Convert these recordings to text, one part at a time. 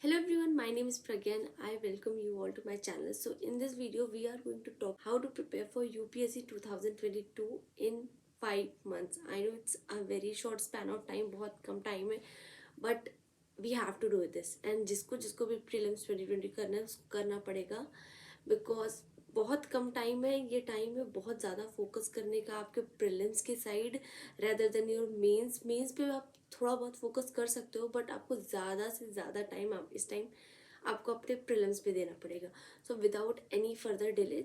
Hello everyone, my name is Pragya and I welcome you all to my channel. So in this video we are going to talk how to prepare for UPSC 2022 in 5 months. I know it's a very short span of time, बहुत कम time है, but we have to do this. And जिसको जिसको भी prelims 2020 करना है उसको करना पड़ेगा because बहुत कम टाइम है. ये टाइम है बहुत ज़्यादा फोकस करने का आपके प्रीलिम्स के side rather than your mains पे आप थोड़ा बहुत फोकस कर सकते हो, बट आपको ज़्यादा से ज़्यादा टाइम आप इस टाइम आपको अपने प्रीलिम्स पे देना पड़ेगा. So without any further delay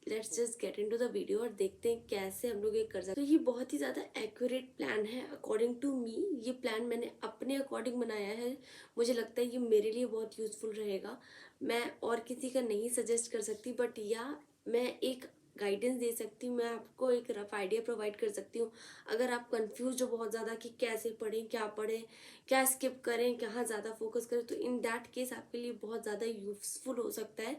let's just get into the video और देखते हैं कैसे हम लोग ये कर सकते हैं. तो ये बहुत ही ज़्यादा एक्यूरेट प्लान है अकॉर्डिंग टू मी. ये प्लान मैंने अपने अकॉर्डिंग बनाया है. मुझे लगता है ये मेरे लिए बहुत यूजफुल रहेगा. मैं और किसी का नहीं सजेस्ट कर सकती, बट या मैं एक गाइडेंस दे सकती हूँ. मैं आपको एक रफ आइडिया प्रोवाइड कर सकती हूँ. अगर आप कंफ्यूज हो बहुत ज़्यादा कि कैसे पढ़ें, क्या स्किप करें, कहाँ ज़्यादा फोकस करें, तो इन दैट केस आपके लिए बहुत ज़्यादा यूजफुल हो सकता है.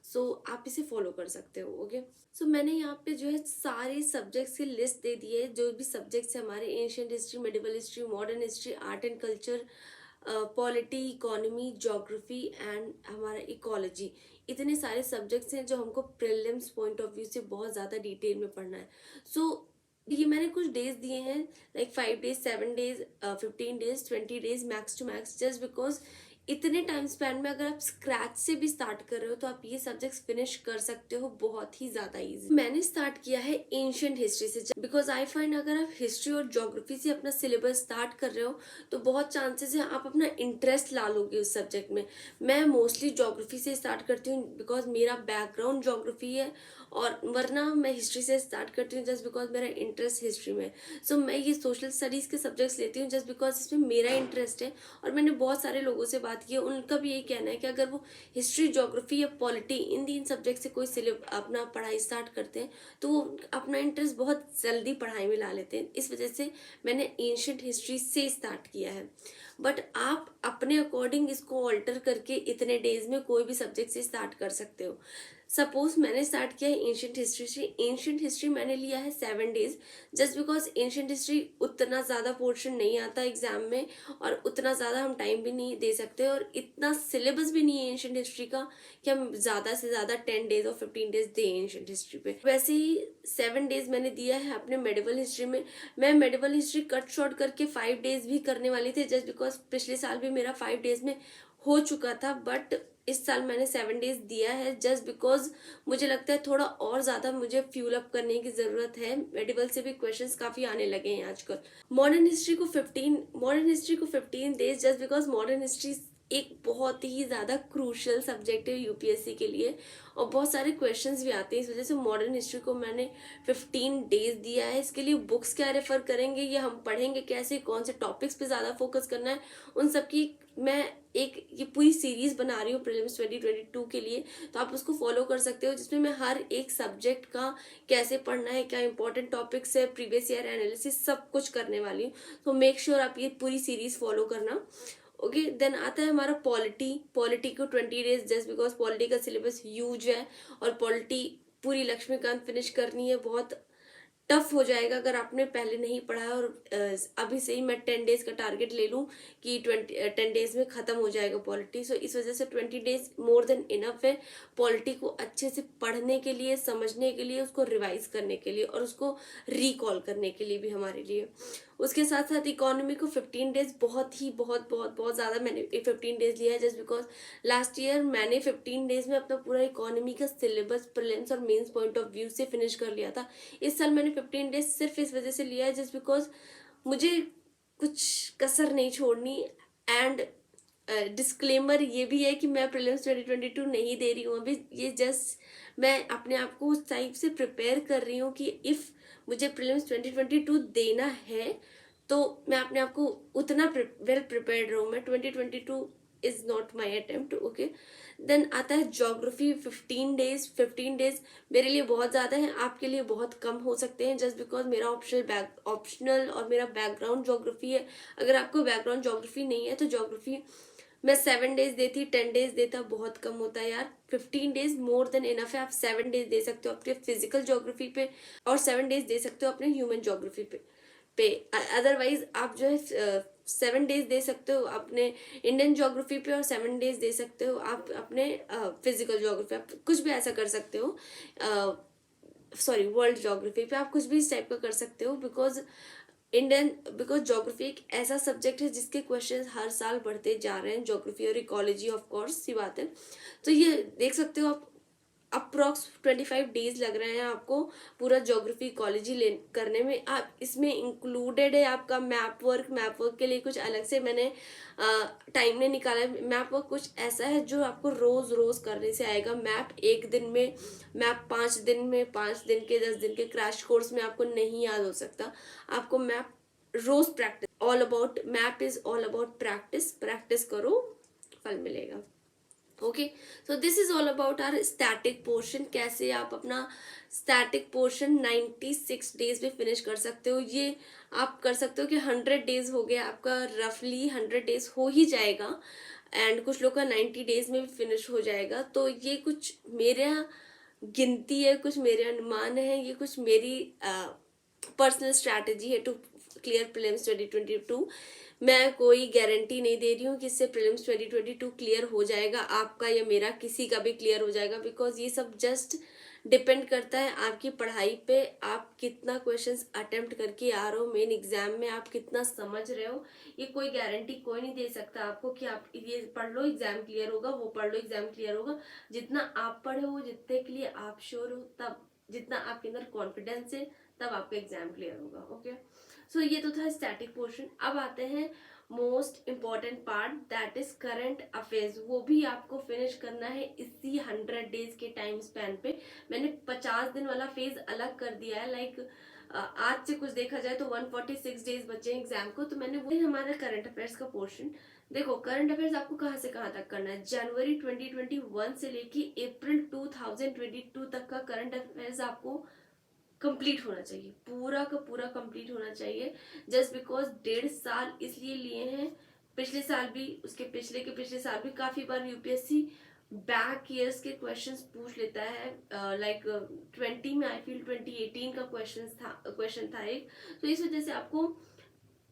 सो आप इसे फॉलो कर सकते हो. ओके, सो मैंने यहाँ पे जो है सारे सब्जेक्ट्स की लिस्ट दे दी है. जो भी सब्जेक्ट्स है हमारे, ancient history, medieval history, modern history, art and culture, polity, economy, geography and हमारा इकोलॉजी, इतने सारे सब्जेक्ट्स हैं जो हमको प्रीलिम्स पॉइंट ऑफ व्यू से बहुत ज़्यादा डिटेल में पढ़ना है. सो ये मैंने कुछ डेज दिए हैं, like 5 days, 7 days, 15 days, 20 days, max to max, just because इतने टाइम स्पैन में अगर आप स्क्रैच से भी स्टार्ट कर रहे हो तो आप ये सब्जेक्ट्स फिनिश कर सकते हो बहुत ही ज्यादा इजी. मैंने स्टार्ट किया है एंशिएंट हिस्ट्री से, बिकॉज आई फाइंड अगर आप हिस्ट्री और ज्योग्राफी से अपना सिलेबस स्टार्ट कर रहे हो तो बहुत चांसेस है आप अपना इंटरेस्ट ला लोगे उस सब्जेक्ट में. मैं मोस्टली ज्योग्राफी से स्टार्ट करती हूँ बिकॉज मेरा बैकग्राउंड ज्योग्राफी है, और वरना मैं हिस्ट्री से स्टार्ट करती हूँ जस्ट बिकॉज मेरा इंटरेस्ट हिस्ट्री में. सो मैं ये सोशल स्टडीज़ के सब्जेक्ट्स लेती हूँ जस्ट बिकॉज इसमें मेरा इंटरेस्ट है. और मैंने बहुत सारे लोगों से बात की है, उनका भी यही कहना है कि अगर वो हिस्ट्री, ज्योग्राफी या पॉलिटी, इन तीन सब्जेक्ट से कोई अपना पढ़ाई स्टार्ट करते हैं तो वो अपना इंटरेस्ट बहुत जल्दी पढ़ाई में ला लेते हैं. इस वजह से मैंने एंशिएंट हिस्ट्री से स्टार्ट किया है. बट आप अपने अकॉर्डिंग इसको ऑल्टर करके इतने डेज में कोई भी सब्जेक्ट से स्टार्ट कर सकते हो. सपोज मैंने स्टार्ट किया है एंशिएंट हिस्ट्री से. एंशिएंट हिस्ट्री मैंने लिया है 7 days, just because ancient history उतना ज़्यादा पोर्शन नहीं आता एग्जाम में, और उतना ज़्यादा हम टाइम भी नहीं दे सकते, और इतना सिलेबस भी नहीं है एंशिएंट हिस्ट्री का कि हम ज़्यादा से ज़्यादा 10 डेज और 15 डेज दें एंशिएंट हिस्ट्री पे. वैसे ही 7 डेज मैंने दिया है अपने मेडिवल हिस्ट्री में. मैं मेडिवल हिस्ट्री कट शॉर्ट करके 5 डेज भी करने वाली थी, जस्ट बिकॉज पिछले साल भी मेरा 5 डेज में हो चुका था, बट इस साल मैंने 7 डेज दिया है जस्ट बिकॉज मुझे लगता है थोड़ा और ज़्यादा मुझे फ्यूल अप करने की ज़रूरत है. मेडिवल से भी क्वेश्चंस काफ़ी आने लगे हैं आजकल. मॉडर्न हिस्ट्री को 15 days, just because modern history एक बहुत ही ज़्यादा क्रूशियल सब्जेक्ट है यूपीएससी के लिए, और बहुत सारे क्वेश्चंस भी आते हैं. इस वजह से मॉडर्न हिस्ट्री को मैंने 15 डेज दिया है. इसके लिए बुक्स क्या रेफर करेंगे, ये हम पढ़ेंगे कैसे, कौन से टॉपिक्स पे ज़्यादा फोकस करना है, उन सब की मैं एक ये पूरी सीरीज बना रही हूँ प्रीलिम्स 2022 के लिए. तो आप उसको फॉलो कर सकते हो, जिसमें मैं हर एक सब्जेक्ट का कैसे पढ़ना है, क्या इंपॉर्टेंट टॉपिक्स है, प्रीवियस ईयर एनालिसिस, सब कुछ करने वाली हूँ. तो मेक श्योर आप ये पूरी सीरीज फॉलो करना. ओके, देन आता है हमारा पॉलिटी को 20 डेज, जस्ट बिकॉज पॉलिटी का सिलेबस ह्यूज है, और पॉलिटी पूरी लक्ष्मीकांत फिनिश करनी है. बहुत टफ हो जाएगा अगर आपने पहले नहीं पढ़ा है, और अभी से ही मैं 10 डेज का टारगेट ले लूँ कि 10 डेज में ख़त्म हो जाएगा पॉलिटी. सो इस वजह से 20 डेज मोर देन इनफ है पॉलिटी को अच्छे से पढ़ने के लिए, समझने के लिए, उसको रिवाइज करने के लिए, और उसको रिकॉल करने के लिए भी हमारे लिए. उसके साथ साथ इकोनॉमी को 15 डेज, बहुत ही बहुत बहुत बहुत ज़्यादा मैंने 15 डेज लिया है जस्ट बिकॉज लास्ट ईयर मैंने 15 डेज में अपना पूरा इकोनॉमी का सिलेबस प्रीलिम्स और मेंस पॉइंट ऑफ व्यू से फिनिश कर लिया था. इस साल मैंने 15 डेज सिर्फ इस वजह से लिया है जस्ट बिकॉज मुझे कुछ कसर नहीं छोड़नी. एंड डिस्क्लेमर ये भी है कि मैं प्रीलिम्स 2022 नहीं दे रही हूँ अभी. ये जस्ट मैं अपने आप को उस टाइप से प्रिपेयर कर रही हूँ कि इफ़ मुझे प्रीलिम्स 2022 देना है तो मैं अपने आप को उतना वेल प्रिपेयर्ड रहूँ. मैं 2022 is not my attempt. Okay, then आता है ज्योग्राफी. 15 डेज मेरे लिए बहुत ज़्यादा है, आपके लिए बहुत कम हो सकते हैं, जस्ट बिकॉज मेरा ऑप्शनल और मेरा बैकग्राउंड ज्योग्राफी है. अगर आपको बैकग्राउंड ज्योग्राफी नहीं है तो ज्योग्राफी मैं 7 डेज देती, 10 डेज देता, बहुत कम होता है यार. 15 डेज मोर देन इनफ है. आप 7 डेज दे सकते हो अपने फिजिकल ज्योग्राफी पे, और 7 डेज दे सकते हो अपने ह्यूमन ज्योग्राफी पे. अदरवाइज आप जो है 7 डेज दे सकते हो अपने इंडियन ज्योग्राफी पे और 7 डेज दे सकते हो आप अपने फिजिकल ज्योग्राफी, आप कुछ भी ऐसा कर सकते हो, सॉरी वर्ल्ड ज्योग्राफी पे आप कुछ भी इस टाइप का कर सकते हो। बिकॉज ज्योग्राफी एक ऐसा सब्जेक्ट है जिसके क्वेश्चंस हर साल बढ़ते जा रहे हैं, ज्योग्राफी और इकोलॉजी ऑफ कोर्स सी बात है। तो ये देख सकते हो आप अप्रोक्स 25 डेज लग रहे हैं आपको पूरा ज्योग्राफी इकोलॉजी करने में। आप इसमें इंक्लूडेड है आपका मैप वर्क के लिए कुछ अलग से मैंने टाइम ने निकाला है। मैप वर्क कुछ ऐसा है जो आपको रोज रोज करने से आएगा। मैप एक दिन में, मैप 5 दिन में, 5 दिन के 10 दिन के क्रैश कोर्स में आपको नहीं याद हो सकता। आपको मैप रोज practice, all about map is all about practice, practice करो फल मिलेगा। Okay, so this is all about our static portion. कैसे आप अपना स्टैटिक पोर्शन 96 डेज में फिनिश कर सकते हो। ये आप कर सकते हो कि 100 डेज हो गया आपका, रफली 100 डेज हो ही जाएगा, एंड कुछ लोग का 90 डेज में भी फिनिश हो जाएगा। तो ये कुछ मेरा गिनती है, कुछ मेरे अनुमान है, ये कुछ मेरी पर्सनल स्ट्रैटेजी है टू क्लियर प्रीलिम्स 2022। मैं कोई गारंटी नहीं दे रही हूँ कि इससे प्रीलिम्स 2022 क्लियर हो जाएगा, आपका या मेरा किसी का भी क्लियर हो जाएगा, बिकॉज ये सब जस्ट डिपेंड करता है आपकी पढ़ाई पे। आप कितना क्वेश्चंस अटेम्प्ट करके आ रहे हो मेन एग्जाम में, आप कितना समझ रहे हो। ये कोई गारंटी कोई नहीं दे सकता आपको कि आप ये पढ़ लो एग्जाम क्लियर होगा, वो पढ़ लो एग्जाम क्लियर होगा। जितना आप पढ़े हो, जितने के लिए आप श्योर हो, तब जितना आपके अंदर कॉन्फिडेंस है, तब आपका एग्जाम क्लियर होगा। ओके, सो ये तो था स्टैटिक पोर्शन। अब आते हैं most important part, that is current affairs. वो भी आपको फिनिश करना है इसी 100 डेज के टाइम स्पैन पे। मैंने 50 दिन वाला फेज अलग कर दिया है, लाइक आज से कुछ देखा जाए तो 146 डेज बचे हैं एग्जाम को, तो मैंने वही हमारा करंट अफेयर्स का पोर्शन। देखो करंट अफेयर्स आपको कहाँ से कहाँ तक करना है। जनवरी 2021 से लेके अप्रैल 2022 तक का करंट अफेयर्स आपको कंप्लीट होना चाहिए, पूरा का पूरा कंप्लीट होना चाहिए। जस्ट बिकॉज 1.5 साल इसलिए लिए हैं, पिछले साल भी, उसके पिछले के पिछले साल भी काफी बार यूपीएससी बैक ईयर्स के क्वेश्चंस पूछ लेता है। लाइक 20 में आई फील 2018 का क्वेश्चन था एक। तो इस वजह से आपको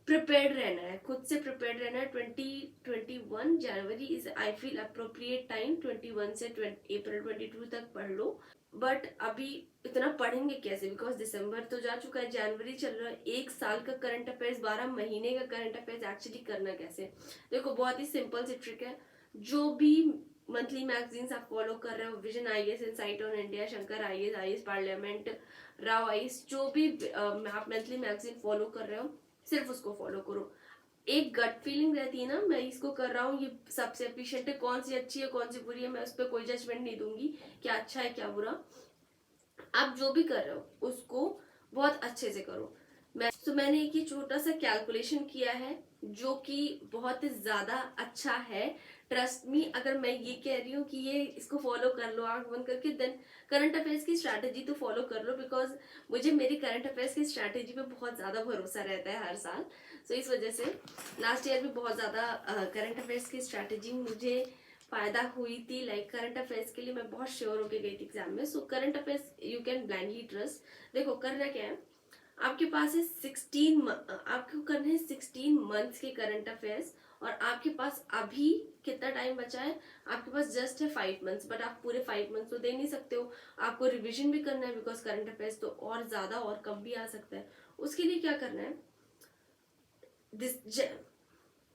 प्रिपेयर्ड रहना है, खुद से प्रिपेयर्ड रहना है। 2021 जनवरी is I feel appropriate time, 21 से अप्रैल 22 तक पढ़ लो। बट अभी इतना पढ़ेंगे कैसे, बिकॉज दिसंबर तो जा चुका है, जनवरी चल रहा है। एक साल का करंट अफेयर्स, 12 महीने का करंट अफेयर्स एक्चुअली करना कैसे। देखो बहुत ही सिंपल सी ट्रिक है। जो भी मंथली मैगजीन्स आप फॉलो कर रहे हो, vision IAS, insight on India, Shankar IAS, IAS parliament, Rao IAS, जो भी आप मंथली मैगजीन फॉलो कर रहे हो, सिर्फ उसको फॉलो करो। एक गट फीलिंग रहती है ना, मैं इसको कर रहा हूँ, ये सबसे एफिशिएंट है, कौन सी अच्छी है कौन सी बुरी है, मैं उस पर कोई जजमेंट नहीं दूंगी क्या अच्छा है क्या बुरा। आप जो भी कर रहे हो उसको बहुत अच्छे से करो। मैंने एक ये छोटा सा कैलकुलेशन किया है जो कि बहुत ज्यादा अच्छा है। ट्रस्ट मी, अगर मैं ये कह रही हूँ कि ये इसको फॉलो कर लो आंख बंद करके, देन करंट अफेयर्स की स्ट्रैटेजी तो फॉलो कर लो, बिकॉज मुझे मेरी करंट अफेयर्स की स्ट्रैटेजी पे बहुत ज्यादा भरोसा रहता है हर साल। सो इस वजह से लास्ट ईयर भी बहुत ज्यादा करंट अफेयर्स की स्ट्रैटेजी मुझे फायदा हुई थी। लाइक करंट अफेयर्स के लिए मैं बहुत श्योर होके गई थी एग्जाम में। So current affairs you can blindly trust. देखो करना क्या है, आपके पास है 16, आपको करने हैं 16 मंथ्स के करंट अफेयर्स, और आपके पास अभी कितना टाइम बचा है, आपके पास जस्ट है 5 मंथ्स। बट आप पूरे 5 मंथ्स तो दे नहीं सकते हो, आपको रिवीजन भी करना है, बिकॉज करंट अफेयर्स तो और ज्यादा और कम भी आ सकता है। उसके लिए क्या करना है, दिस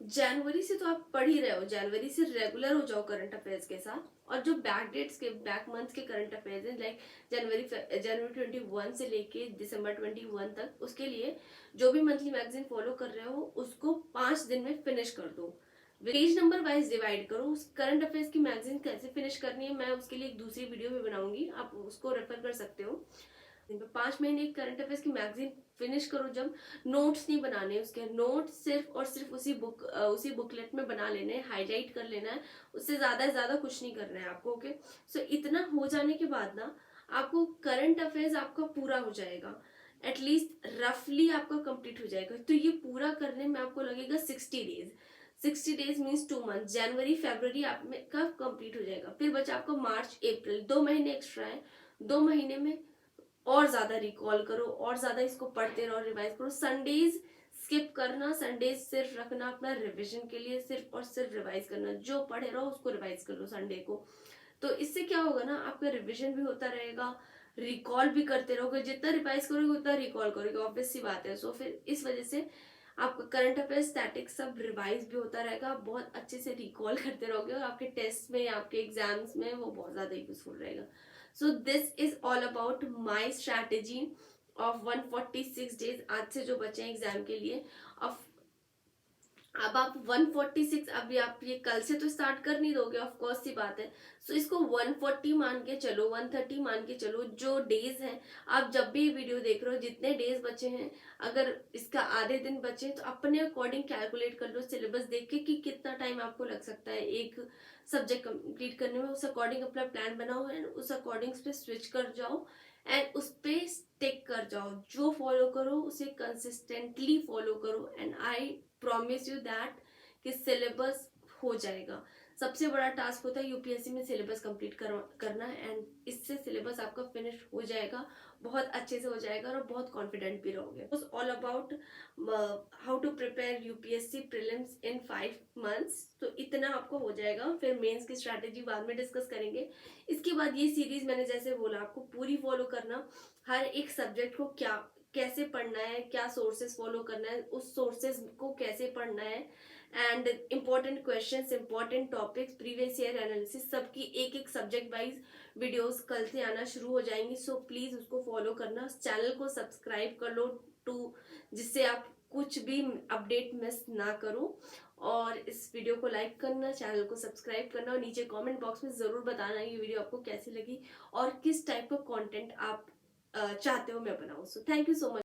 जनवरी से तो आप पढ़ ही रहे हो, जनवरी से रेगुलर हो जाओ करंट अफेयर्स के साथ। और जो बैक डेट्स के, बैक मंथ्स के करंट अफेयर्स हैं, लाइक जनवरी 21 से लेके दिसंबर 21 तक, उसके लिए जो भी मंथली मैगजीन फॉलो कर रहे हो उसको 5 दिन में फिनिश कर दो। पेज नंबर वाइज डिवाइड करो। करंट अफेयर्स की मैगजीन कैसे फिनिश करनी है मैं उसके लिए एक दूसरी वीडियो भी बनाऊंगी, आप उसको रेफर कर सकते हो। 5 महीने करंट अफेयर्स की मैगजीन फिनिश करो। जब नोट्स नहीं बनाने, उसके नोट्स सिर्फ और सिर्फ उसी बुकलेट में बना लेने, हाईलाइट कर लेना है, उससे ज्यादा कुछ नहीं करना है आपको। ओके, सो इतना हो जाने के बाद ना आपको करंट अफेयर्स आपका पूरा हो जाएगा, एटलीस्ट रफली आपका कंप्लीट हो जाएगा। तो ये पूरा करने में आपको लगेगा 60 डेज। 60 डेज मीन्स 2 मंथ, जनवरी फरवरी आप में कब कंप्लीट हो जाएगा। फिर बचा आपका मार्च अप्रैल, 2 महीने एक्स्ट्रा है। 2 महीने में और ज्यादा रिकॉल करो, और ज्यादा इसको पढ़ते रहो, रिवाइज करो। संडेज स्किप करना, संडे सिर्फ रखना अपना रिवीजन के लिए, सिर्फ और सिर्फ रिवाइज करना, जो पढ़े रहो उसको रिवाइज कर लो संडे को। तो इससे क्या होगा ना, आपका रिवीजन भी होता रहेगा, रिकॉल भी करते रहोगे, जितना रिवाइज करोगे उतना रिकॉल करोगे, ऑब्वियस सी बात है। सो फिर इस वजह से आपका करंट अफेयर स्टैटिक सब रिवाइज भी होता रहेगा, आप बहुत अच्छे से रिकॉल करते रहोगे और आपके टेस्ट में, आपके एग्जाम्स में वो बहुत ज्यादा यूजफुल रहेगा। सो this is all about my strategy of 146 days आज से जो बचे हैं एग्जाम के लिए। अब आप 146, अभी आप ये कल से तो स्टार्ट कर नहीं दोगे, ऑफ कोर्स सी बात है। सो इसको 140 मान के चलो, 130 मान के चलो, जो डेज हैं। आप जब भी वीडियो देख रहे हो, जितने डेज बचे हैं, अगर इसका आधे दिन बचे तो अपने अकॉर्डिंग कैलकुलेट कर लो सिलेबस देख के कि कितना टाइम आपको लग सकता है एक सब्जेक्ट कंप्लीट करने में। उस अकॉर्डिंग अपना प्लान बनाओ एंड उस अकॉर्डिंग उस पर स्विच कर जाओ एंड उस पर स्टिक कर जाओ। जो फॉलो करो उसे कंसिस्टेंटली फॉलो करो and I promise you that कि सिलेबस हो जाएगा। सबसे बड़ा टास्क होता है यूपीएससी में सिलेबस कंप्लीट करना एंड इससे सिलेबस आपका फिनिश हो जाएगा, बहुत अच्छे से हो जाएगा और बहुत कॉन्फिडेंट भी रहोगे। All about how to prepare UPSC prelims in 5 months. तो इतना आपको हो जाएगा, फिर मेंस की स्ट्रैटेजी बाद में डिस्कस करेंगे। इसके बाद ये सीरीज मैंने जैसे बोला आपको पूरी फॉलो करना, हर एक सब्जेक्ट को क्या कैसे पढ़ना है, क्या सोर्सेस फॉलो करना है, उस सोर्सेस को कैसे पढ़ना है and important questions, important topics, previous year analysis, सबकी एक एक सब्जेक्ट वाइज वीडियोस कल से आना शुरू हो जाएंगी। सो प्लीज उसको फॉलो करना, चैनल को सब्सक्राइब कर लो टू, जिससे आप कुछ भी अपडेट मिस ना करो। और इस वीडियो को लाइक करना, चैनल को सब्सक्राइब करना और नीचे कमेंट बॉक्स में जरूर बताना ये वीडियो आपको कैसी लगी और किस टाइप का कंटेंट आप चाहते हो मैं बनाऊं। So thank you so much.